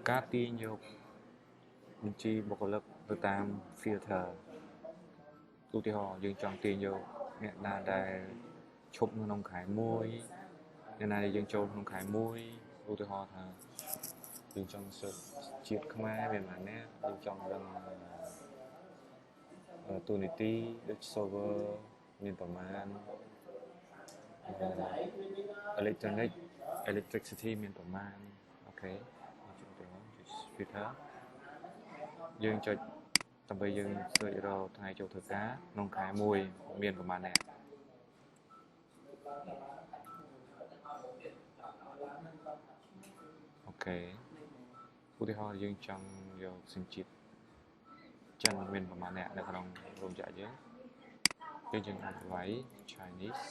Các tin dục mình chi một lực từ tam filter tu thì họ dừng chọn tiền vô mẹ là đài chụp nông khải môi nên là dừng trâu nông khải môi tu thì họ thà dừng trong sự triệt không ai về mà nè dừng trong lần tu nị ti được server miềnประมาณ electronic electricity មានប្រមាណអូខេចូលទៅ filter យើងចុចដើម្បីយើង search រកថ្ងៃចូលធ្វើការក្នុងខែមួយមានប្រមាណអ្នកអូខេឧទាហរណ៍យើងចង់យកសញ្ជាតិចិនមានប្រមាណអ្នកនៅក្នុងរោងចក្រយើងអាចវាយ Chinese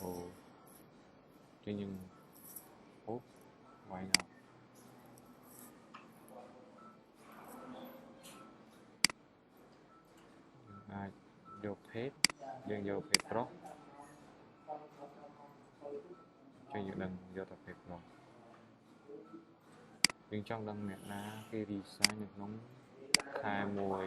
អូយើងអូវាយណោអាចយកភេទយើងយកភេទប្រុសយើងដឹងយកតែភេទប្រុសយើងចង់ដឹងអ្នកណាគេ resign នៅក្នុងខែមួយ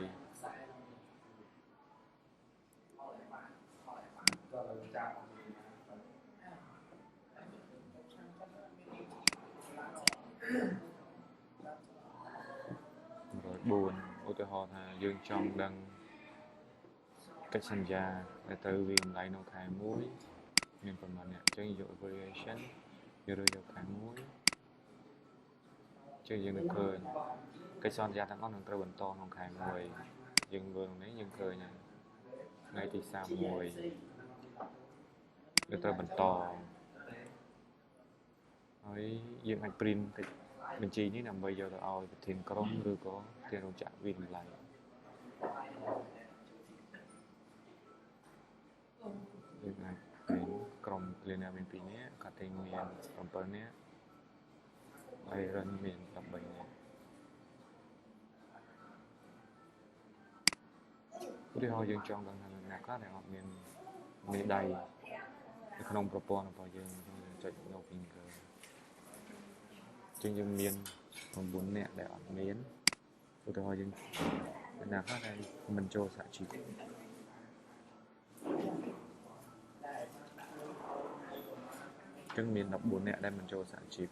104ឧទាហរណ៍ថាយើងចង់ដឹងកិច្ចសន្យាដែលត្រូវវាតម្លៃក្នុងខែមួយមានប្រមាណអ្នកចឹងយក variation យកខែមួយចឹងយើងនឹងឃើញកិច្ចសន្យាទាំងអស់នឹងត្រូវបន្តក្នុងខែមួយយើងមើលនេះយើងឃើញថ្ងៃទី31យើងត្រូវបន្តហើយយើងអាច print កិច្ចបញ្ជីនេះដើម្បីយកទៅឲ្យប្រធានក្រុមឬក៏ប្រធានរោងចក្រវិតម្លៃយើងអាចមានក្រុម cleaner មាន2នាក់ cutting មាន7នាក់ហើយ run មាន13នាក់ឧទាហរណ៍យើងចង់ដឹងថាអ្នកខ្លះដែលអត់មានមេដៃនៅក្នុងប្រព័ន្ធរបស់យើងចុច no finger ចឹងយើងមាន9នាក់ដែលអត់មានឧទាហរណ៍យើងអ្នកខ្លះដែលមិនចូលសហជីពចឹងមាន14នាក់ដែលមិនចូលសហជីព